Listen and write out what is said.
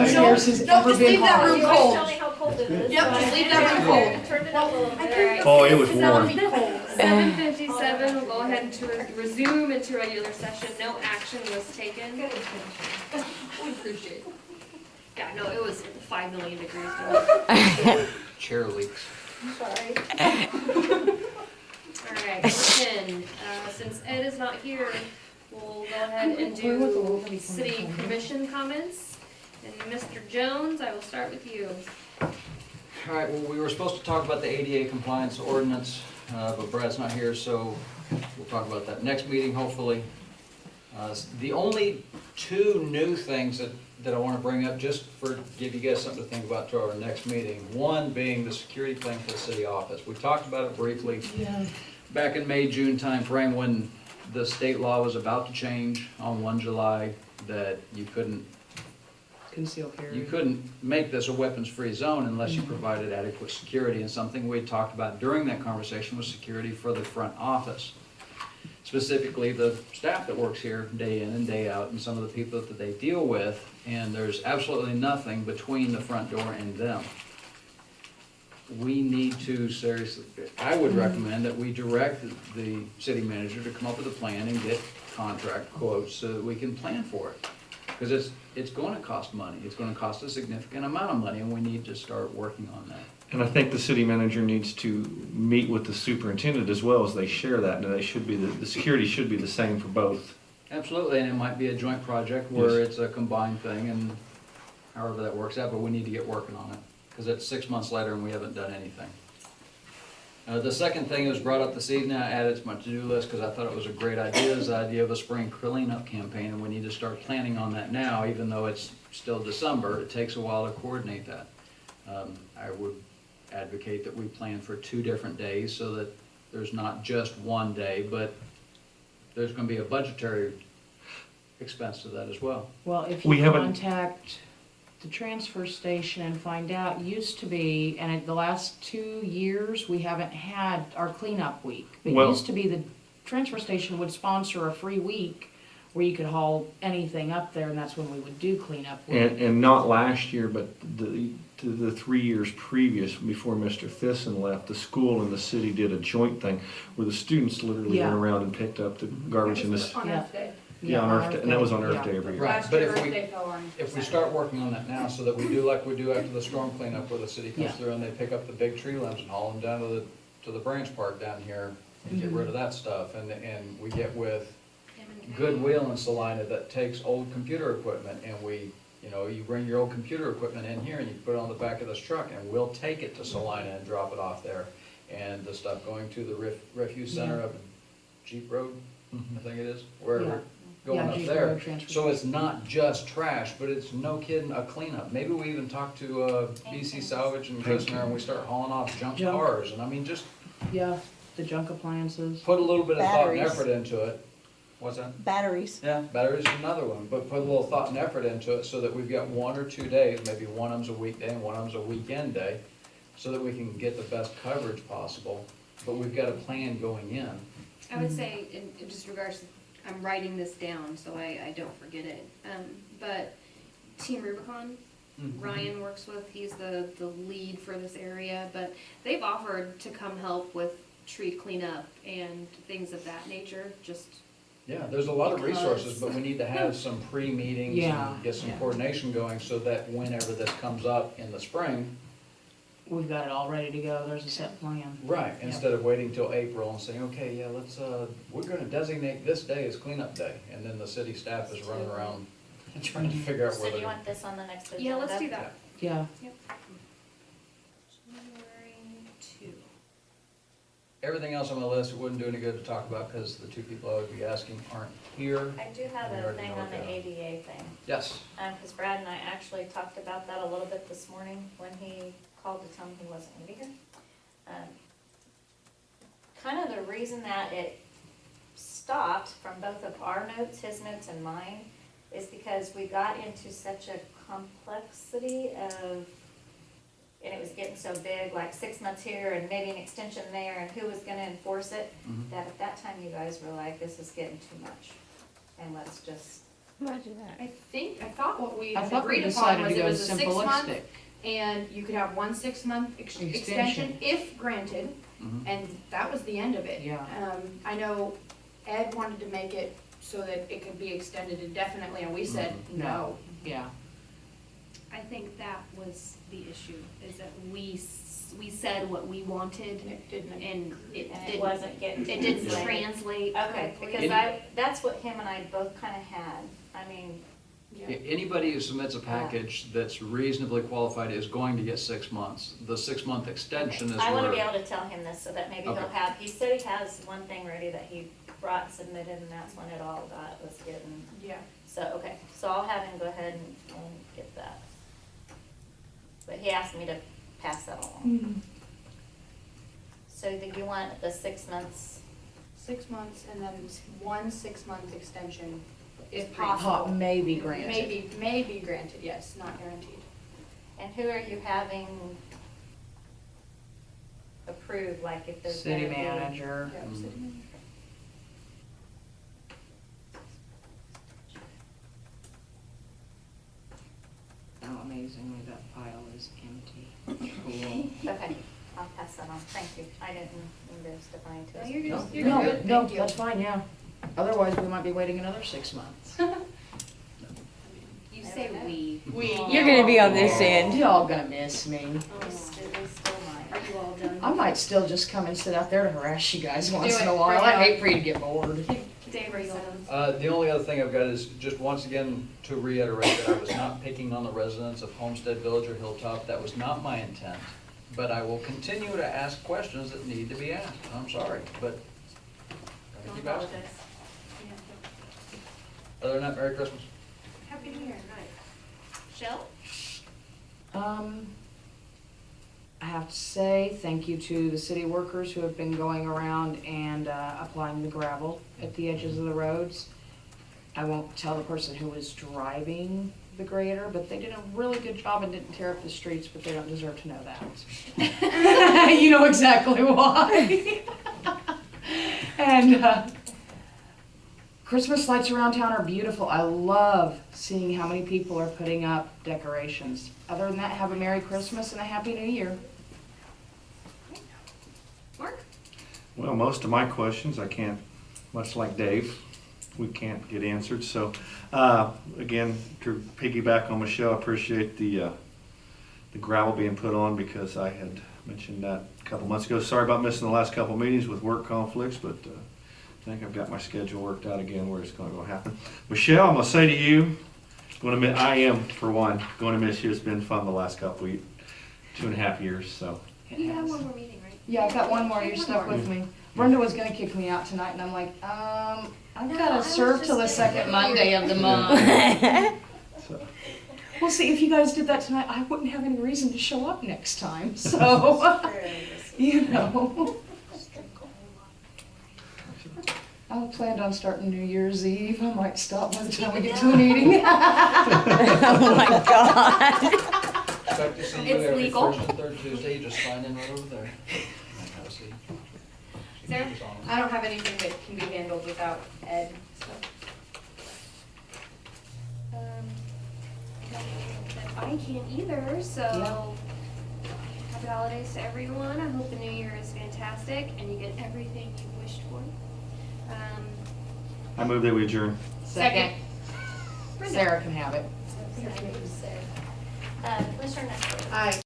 concierge has ever just been leave that hot. room You always cold. tell me how cold it is. Yep, so just I- leave that room cold. Turned it up a little bit. Alright. Oh, it was Cannot warm. be cold. 7:57, we'll go ahead and resume into regular session. No action was taken. We appreciate it. Yeah, no, it was 5 million degrees. Chair leaks. Sorry. Alright, 10. Since Ed is not here, we'll go ahead and do city commission comments. And Mr. Jones, I will start with you. All right, well, we were supposed to talk about the ADA compliance ordinance, but Brad's not here, so we'll talk about that next meeting, hopefully. The only two new things that I want to bring up, just for, give you guys something to think about to our next meeting. One being the security plan for the city office. We talked about it briefly back in May, June timeframe when the state law was about to change on 1 July, that you couldn't Conceal carry. You couldn't make this a weapons-free zone unless you provided adequate security, and something we talked about during that conversation was security for the front office. Specifically, the staff that works here day in and day out, and some of the people that they deal with, and there's absolutely nothing between the front door and them. We need to seriously, I would recommend that we direct the city manager to come up with a plan and get contract quotes so that we can plan for it. Because it's going to cost money. It's going to cost a significant amount of money, and we need to start working on that. And I think the city manager needs to meet with the superintendent as well, as they share that, and they should be, the security should be the same for both. Absolutely, and it might be a joint project where Yes. it's a combined thing, and however that works out, but we need to get working on it, because it's 6 months later and we haven't done anything. The second thing that was brought up this evening, I added to my to-do list because I thought it was a great idea, is the idea of a spring cleanup campaign, and we need to start planning on that now, even though it's still December. It takes a while to coordinate that. I would advocate that we plan for 2 different days so that there's not just one day, but there's going to be a budgetary expense to that as well. Well, if We you haven't- contact the transfer station and find out, used to be, and the last 2 years, we haven't had our cleanup week. It Well- used to be the transfer station would sponsor a free week where you could haul anything up there, and that's when we would do cleanup week. And not last year, but the 3 years previous, before Mr. Thisson left, the school and the city did a joint thing where the students literally Yeah. went around and picked up the garbage in this. On Yeah. Earth Day. Yeah, on Earth Day, and that was on Earth Day every year. Right, Last but year if Earth we- Day fell on. If we start working on that now, so that we do like we do after the storm cleanup, where the city comes Yeah. through and they pick up the big tree limbs and haul them down to the branch park down here and get rid of that stuff, and we get with Goodwill and Salina that takes old computer equipment, and you bring your old computer equipment in here and you put it on the back of this truck, and we'll take it to Salina and drop it off there. And the stuff going to the refuse center up in Jeep Road, I think it is, wherever, Yeah. going Yeah, up Jeep there. Road transfer So it's not just trash, but it's, no kidding, a cleanup. Maybe we even talk to BC Salvage and Christner, and we start hauling off junk Junk. cars, and I mean, just Yeah, the junk appliances. put a little bit of thought and Batteries. effort into it. What's that? Batteries. Yeah, batteries is another one, but put a little thought and effort into it so that we've got 1 or 2 days, maybe one of them's a weekday and one of them's a weekend day, so that we can get the best coverage possible, but we've got a plan going in. I would say, in just regards, to, I'm writing this down so I don't forget it. But Team Rubicon, Ryan works with, he's the lead for this area, but they've offered to come help with tree cleanup and things of that nature, just. Yeah, there's a lot of Because- resources, but we need to have some pre-meetings Yeah, and get some yeah. coordination going so that whenever this comes up in the spring, We've got it all ready to go, there's a set plan. right, instead of waiting till April and saying, okay, yeah, let's, we're gonna designate this day as cleanup day, and then the city staff is running around trying to figure out So where do you they're. want this on the next agenda? Yeah, let's do that. Yeah, January 2. Everything else on my list, it wouldn't do any good to talk about because the 2 people I would be asking aren't here. I do have We a already thing know on the that. ADA thing. Yes, Because Brad and I actually talked about that a little bit this morning when he called to tell me he wasn't gonna be here. Kind of the reason that it stopped from both of our notes, his notes and mine, is because we got into such a complexity of, and it was getting so big, like 6 months here and maybe an extension there, and who was gonna enforce it, Mhm. that at that time you guys were like, this is getting too much, and let's just I thought what we I thought we agreed upon decided was to it go was a 6 month, simplistic. and you could have one 6 month extension Extension. if granted, Mhm. and that was the end of it. Yeah. I know Ed wanted to make it so that it could be extended indefinitely, and we said no. Yeah, I think that was the issue, is that we said what we wanted And it didn't. and it And it didn't, wasn't getting. it didn't translated. translate Okay, correctly. because that's what him and I both kinda had. I mean, Yeah. Anybody who submits a package that's reasonably qualified is going to get 6 months. The 6-month extension is I wanna be where, able to tell him this so that maybe he'll Okay. have, he said he has one thing ready that he brought and submitted, and that's when it all was getting, Yeah. so, okay. So I'll have him go ahead and get that. But he asked me to pass that along. So do you want the 6 months? 6 months and then one 6 month extension if Pot possible. may be granted. May be granted, yes, not guaranteed. And who are you having approved, like if there's City gonna be- manager. Yeah, city manager. How amazingly that pile is empty. Cool. Okay, I'll pass that on, thank you. I didn't mean to step on into No, this. you're just, you're No, good. no, thank you. that's fine, yeah. Otherwise, we might be waiting another 6 months. You say we. You're gonna be on this end. Y'all gonna miss me. We still might. Are you all done? I might still just come and sit out there to harass you guys once Do in a it, while. bring it I on. hate for you to get bored. Dave, are you all done? the only other thing I've got is just once again to reiterate that I was not picking on the residents of Homestead Village or Hilltop. That was not my intent. But I will continue to ask questions that need to be asked. I'm sorry, but gotta Don't keep asking. apologize. Other than that, Merry Christmas. Happy New Year, right. Shell? I have to say thank you to the city workers who have been going around and applying the gravel at the edges of the roads. I won't tell the person who was driving the grader, but they did a really good job and didn't tear up the streets, but they don't deserve to know that. You know exactly why. And Christmas lights around town are beautiful. I love seeing how many people are putting up decorations. Other than that, have a Merry Christmas and a Happy New Year. Mark? Well, most of my questions, I can't, much like Dave, we can't get answered. So, again, to piggyback on Michelle, I appreciate the gravel being put on because I had mentioned that a couple months ago. Sorry about missing the last couple of meetings with work conflicts, but I think I've got my schedule worked out again where it's going to happen. Michelle, I'm going to say to you, I am, for one, going to miss you. It's been fun the last couple of 2.5 years, so. You have one more meeting, right? Yeah, I've got one more. You're stuck with me. Brenda was gonna kick me out tonight, and I'm like, I've No, I gotta was serve just till the gonna second be Monday here. of the month. So, Well, see, if you guys did that tonight, I wouldn't have any reason to show up next time, so, you know. I planned on starting New Year's Eve. I might stop by the time we get to the meeting. Oh my God. Expect to see you It's every legal. first and third Tuesday. You just sign in right over there. I gotta see. Sarah? I don't have anything that can be handled without Ed, so. I can't either, so happy holidays to everyone. I hope the new year is fantastic and you get everything you wished for. I move that we adjourn. Second, Brenda. Sarah can have it. Commissioner Nestor. Aye.